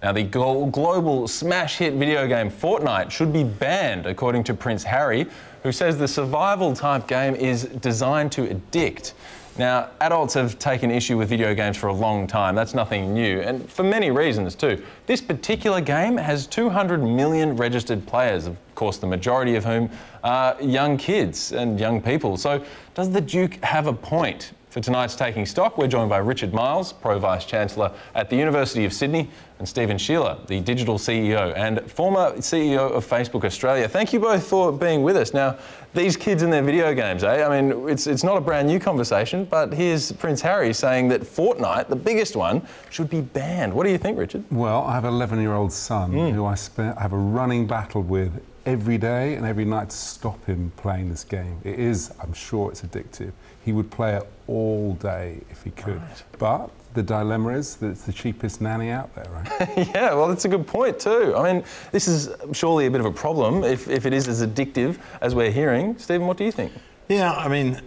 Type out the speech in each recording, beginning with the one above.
Now, the global smash hit video game Fortnite should be banned, according to Prince Harry, who says the survival type game is designed to addict. Now, adults have taken issue with video games for a long time. That's nothing new, and for many reasons too. This particular game has 200 million registered players, of course, the majority of whom are young kids and young people. So, does the Duke have a point? For tonight's Taking Stock, we're joined by Richard Miles, Pro Vice-Chancellor at the University of Sydney, and Stephen Scheeler, the digital CEO and former CEO of Facebook Australia. Thank you both for being with us. Now, these kids and their video games, eh? I mean, it's not a brand new conversation, but here's Prince Harry saying that Fortnite, the biggest one, should be banned. What do you think, Richard? Well, I have an 11-year-old son who I have a running battle with every day and every night to stop him playing this game. It is, I'm sure it's addictive. He would play it all day if he could. Right. But the dilemma is that it's the cheapest nanny out there, right? Yeah, well, that's a good point too. I mean, this is surely a bit of a problem if it is as addictive as we're hearing. Stephen, what do you think? Yeah, I mean,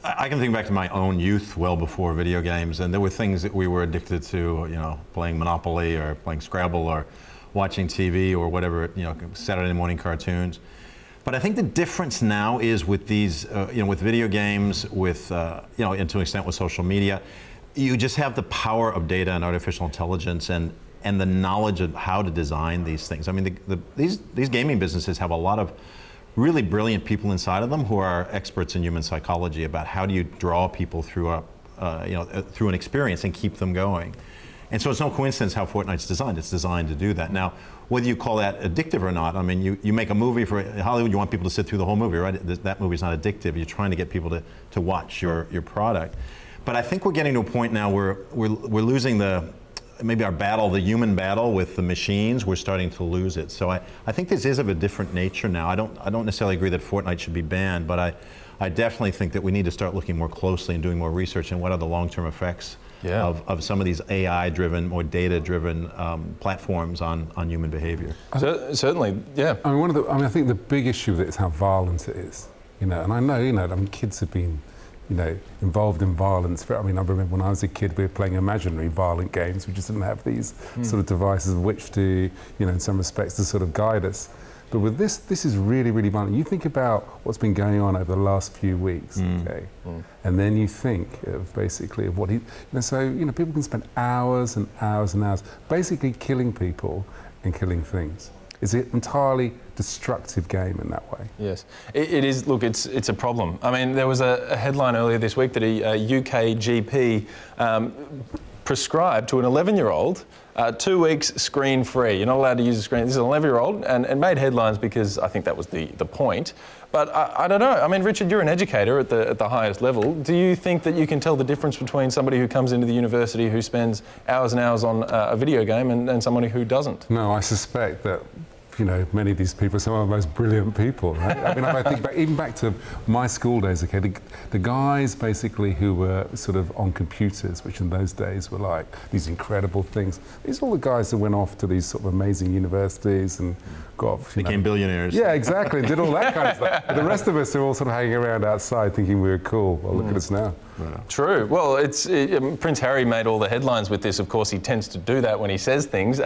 I can think back to my own youth well before video games, and there were things that we were addicted to, you know, playing Monopoly or playing Scrabble or watching TV or whatever, you know, Saturday morning cartoons. But I think the difference now is with these, you know, with video games, with, you know, and to an extent with social media, you just have the power of data and artificial intelligence and the knowledge of how to design these things. I mean, these gaming businesses have a lot of really brilliant people inside of them who are experts in human psychology about how do you draw people through you know, through an experience and keep them going. And so it's no coincidence how Fortnite's designed. It's designed to do that. Now, whether you call that addictive or not, I mean, you make a movie for Hollywood, you want people to sit through the whole movie, right? That movie's not addictive. You're trying to get people to watch your product. But I think we're getting to a point now where we're losing maybe our battle, the human battle with the machines. We're starting to lose it. So I think this is of a different nature now. I don't necessarily agree that Fortnite should be banned, but I definitely think that we need to start looking more closely and doing more research on what are the long-term effects of some of these AI-driven, more data-driven platforms on human behavior. Certainly, yeah. I mean, I think the big issue with it is how violent it is. You know, and I know, you know, I mean, kids have been, you know, involved in violence. I mean, I remember when I was a kid, we were playing imaginary violent games. We just didn't have these sort of devices of which to, you know, in some respects, to sort of guide us. But with this is really, really violent. You think about what's been going on over the last few weeks, okay? And then you think of basically of what he, you know, so, you know, people can spend hours and hours and hours basically killing people and killing things. It's an entirely destructive game in that way. Yes, it is. Look, it's a problem. I mean, there was a headline earlier this week that a UK GP prescribed to an 11-year-old 2 weeks screen-free. You're not allowed to use a screen. This is an 11-year-old, and made headlines because I think that was the point. But I don't know. I mean, Richard, you're an educator at the highest level. Do you think that you can tell the difference between somebody who comes into the university who spends hours and hours on a video game and somebody who doesn't? No, I suspect that, you know, many of these people are some of the most brilliant people, right? I mean, if I think back, even back to my school days, okay, the guys basically who were sort of on computers, which in those days were like these incredible things. These are all the guys that went off to these sort of amazing universities and became billionaires. Yeah, exactly, did all that kind of stuff. But the rest of us are all sort of hanging around outside thinking we were cool. Well, look at us now. Yeah. True. Well, Prince Harry made all the headlines with this. Of course, he tends to do that when he says things.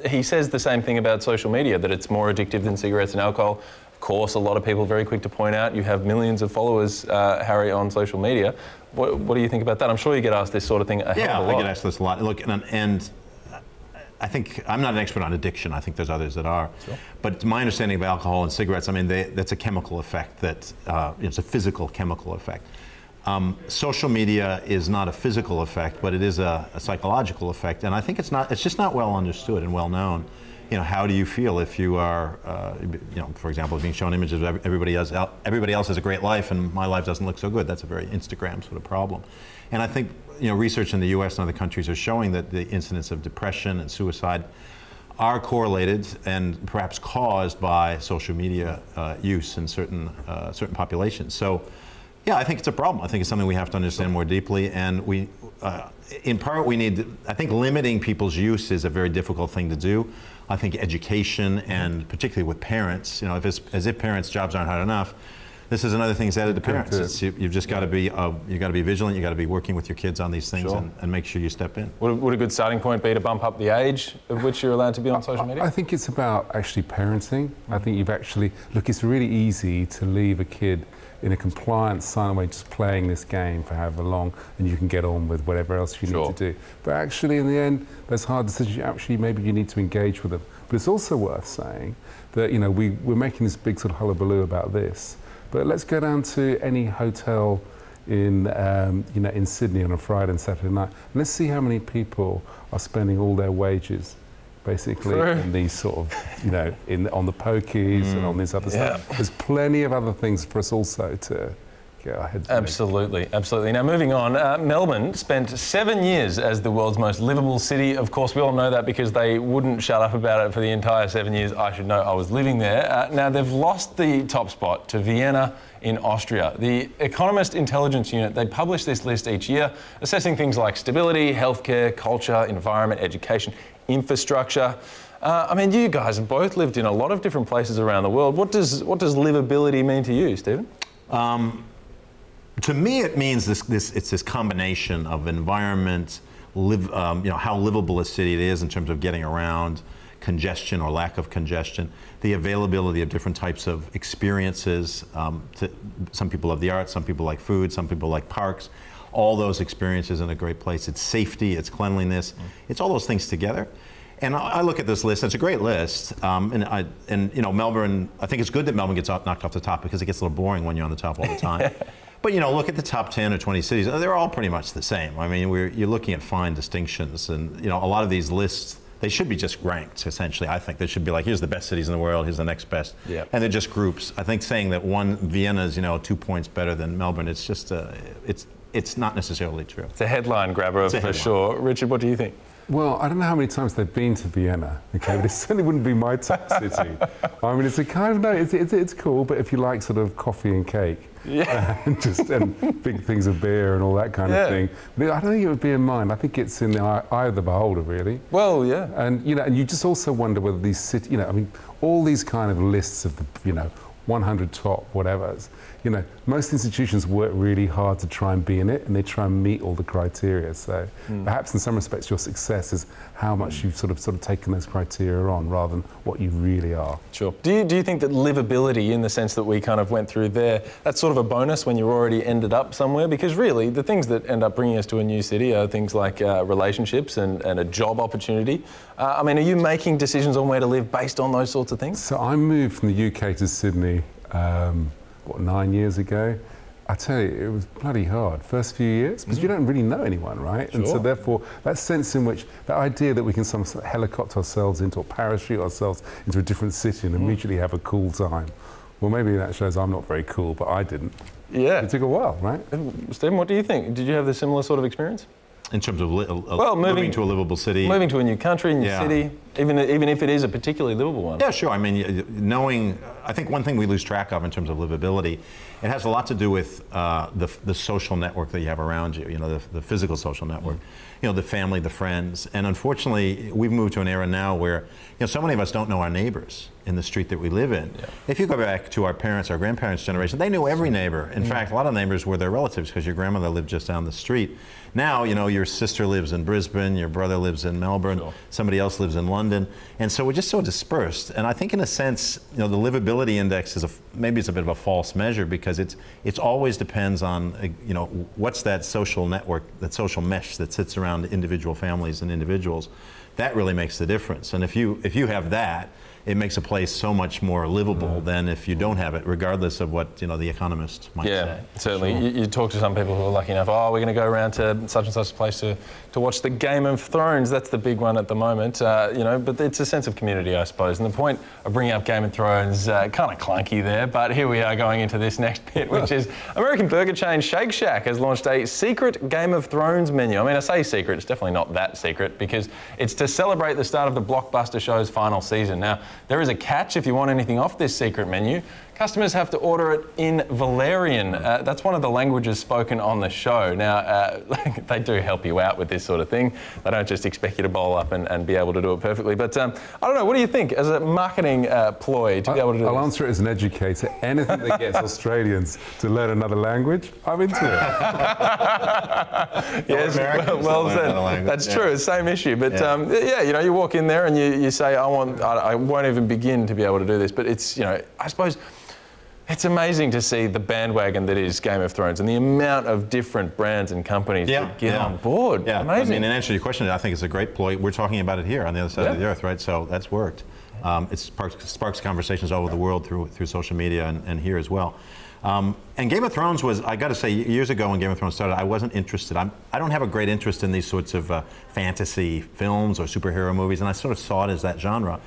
He says the same thing about social media, that it's more addictive than cigarettes and alcohol. Of course, a lot of people are very quick to point out you have millions of followers, Harry, on social media. What do you think about that? I'm sure you get asked this sort of thing a hell of a lot. Yeah, I get asked this a lot. Look, and I think I'm not an expert on addiction. I think there's others that are. Sure. But my understanding of alcohol and cigarettes, I mean, that's a chemical effect. It's a physical chemical effect. Social media is not a physical effect, but it is a psychological effect, and I think it's just not well understood and well known. You know, how do you feel if you are, you know, for example, being shown images of everybody else has a great life and my life doesn't look so good? That's a very Instagram sort of problem. And I think, you know, research in the US and other countries are showing that the incidence of depression and suicide are correlated and perhaps caused by social media use in certain populations. So, yeah, I think it's a problem. I think it's something we have to understand more deeply, and in part, I think limiting people's use is a very difficult thing to do. I think education, and particularly with parents, you know, as if parents' jobs aren't hard enough, this is another thing that's added to parents. You've just got to be vigilant. You've got to be working with your kids on these things and make sure you step in. Would a good starting point be to bump up the age of which you're allowed to be on social media? I think it's about actually parenting. I think look, it's really easy to leave a kid in a compliant, silent way, just playing this game for however long, and you can get on with whatever else you need to do. But actually, in the end, those hard decisions, maybe you need to engage with them. But it's also worth saying that, we're making this big sort of hullabaloo about this, but let's go down to any hotel in, in Sydney on a Friday and Saturday night, and let's see how many people are spending all their wages basically in these sort of, on the pokies and on this other stuff. There's plenty of other things for us also to get our heads around. Absolutely, absolutely. Now, moving on, Melbourne spent 7 years as the world's most livable city. Of course, we all know that because they wouldn't shut up about it for the entire 7 years. I should know, I was living there. Now, they've lost the top spot to Vienna in Austria. The Economist Intelligence Unit, they publish this list each year, assessing things like stability, healthcare, culture, environment, education, infrastructure. You guys have both lived in a lot of different places around the world. What does livability mean to you, Stephen? To me, it means it's this combination of environment, how livable a city it is in terms of getting around, congestion or lack of congestion, the availability of different types of experiences. Some people love the arts, some people like food, some people like parks. All those experiences in a great place. It's safety, it's cleanliness, it's all those things together. And I look at this list, it's a great list. Melbourne, I think it's good that Melbourne gets knocked off the top because it gets a little boring when you're on the top all the time. But look at the top 10 or 20 cities, they're all pretty much the same. You're looking at fine distinctions, and a lot of these lists, they should be just ranked, essentially. I think they should be like, here's the best cities in the world, here's the next best. Yep. And they're just groups. I think saying that Vienna is, 2 points better than Melbourne, it's just, it's not necessarily true. It's a headline grabber for sure. Richard, what do you think? Well, I don't know how many times they've been to Vienna, okay, but it certainly wouldn't be my top city. It's a kind of, it's cool, but if you like sort of coffee and cake, and big things of beer and all that kind of thing, but I don't think it would be in mine. I think it's in the eye of the beholder, really. Well, yeah. And, and you just also wonder whether these cities, all these kind of lists of the, 100 top whatevers, most institutions work really hard to try and be in it, and they try and meet all the criteria. So perhaps in some respects your success is how much you've sort of taken those criteria on rather than what you really are. Sure. Do you think that livability, in the sense that we kind of went through there, that's sort of a bonus when you've already ended up somewhere? Because really, the things that end up bringing us to a new city are things like relationships and a job opportunity. Are you making decisions on where to live based on those sorts of things? So I moved from the UK to Sydney 9 years ago. I tell you, it was bloody hard first few years because you don't really know anyone, right? Sure. And so therefore, that sense in which, that idea that we can sort of helicopter ourselves into or parachute ourselves into a different city and immediately have a cool time. Well, maybe that shows I'm not very cool, but I didn't. Yeah. It took a while, right? Stephen, what do you think? Did you have the similar sort of experience? In terms of moving to a livable city. Moving to a new country, new city, even if it is a particularly livable one. Yeah, sure. I think one thing we lose track of in terms of livability, it has a lot to do with the social network that you have around you, the physical social network, the family, the friends. And unfortunately, we've moved to an era now where, so many of us don't know our neighbors in the street that we live in. Yeah. If you go back to our parents, our grandparents' generation, they knew every neighbor. In fact, a lot of neighbors were their relatives because your grandmother lived just down the street. Now, your sister lives in Brisbane, your brother lives in Melbourne, somebody else lives in London. And so we're just so dispersed. And I think in a sense, the livability index is maybe it's a bit of a false measure because it's always depends on, what's that social network, that social mesh that sits around individual families and individuals. That really makes the difference. And if you have that, it makes a place so much more livable than if you don't have it, regardless of what the economist might say. Yeah, certainly. Sure. You talk to some people who are lucky enough, we're going to go around to such and such a place to watch the Game of Thrones. That's the big one at the moment, but it's a sense of community, I suppose. And the point of bringing up Game of Thrones, kind of clunky there, but here we are going into this next bit, which is American burger chain Shake Shak has launched a secret Game of Thrones menu. I say secret, it's definitely not that secret because it's to celebrate the start of the blockbuster show's final season. Now, there is a catch if you want anything off this secret menu. customers have to order it in Valerian. That's one of the languages spoken on the show. Now, they do help you out with this sort of thing. They don't just expect you to bowl up and be able to do it perfectly. But I don't know, what do you think as a marketing ploy to be able to do I'll this? answer it as an educator. Anything that gets Australians to learn another language, I'm into it. Yes, well said. That's true. It's the same issue. But yeah, you know, you walk in there and you say, I won't even begin to be able to do this. But it's, you know, I suppose it's amazing to see the bandwagon that is Game of Thrones and the amount of different brands and companies that get on board. Yeah, amazing. I mean, in answer to your question, I think it's a great ploy. We're talking about it here on the other side of the earth, right? So that's worked. It sparks conversations all over the world through social media and here as well. And Game of Thrones was, I got to say, years ago when Game of Thrones started, I wasn't interested. I don't have a great interest in these sorts of fantasy films or superhero movies, and I sort of saw it as that genre.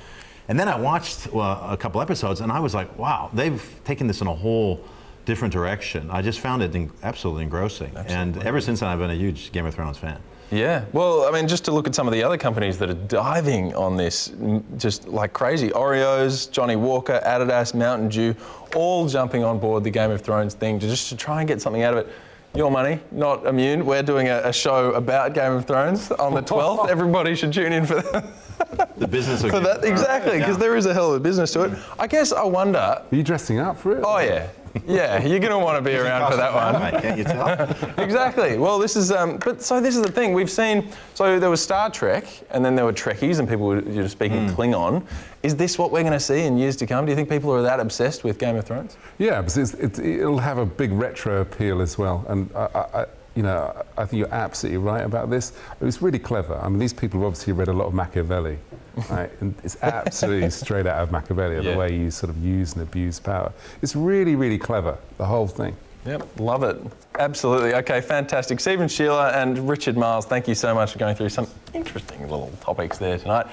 And then I watched a couple episodes, and I was like, wow, they've taken this in a whole different direction. I just found it absolutely engrossing. Absolutely. And ever since then, I've been a huge Game of Thrones fan. Yeah, well, I mean, just to look at some of the other companies that are diving on this just like crazy. Oreos, Johnny Walker, Adidas, Mountain Dew, all jumping on board the Game of Thrones thing just to try and get something out of it. Your money, not immune. We're doing a show about Game of Thrones on the 12th. Everybody should tune in for that. The business of for that, exactly, because there is a hell of a business to it. I guess I wonder... Are you dressing up for it? Oh, yeah. Yeah, you're going to want to be around for that one. Mate, can't you tell? Exactly. Well, this is... so this is the thing. We've seen... So there was Star Trek, and then there were Trekkies, and people were speaking Klingon. Is this what we're going to see in years to come? Do you think people are that obsessed with Game of Thrones? Yeah, because it'll have a big retro appeal as well. And you know, I think you're absolutely right about this. It was really clever. I mean, these people have obviously read a lot of Machiavelli, right? And it's absolutely straight out of Machiavelli, the way you sort of use and abuse power. It's really, really clever, the whole thing. Yep, love it. Absolutely. Okay, fantastic. Stephen Scheeler and Richard Miles, thank you so much for going through some interesting little topics there tonight.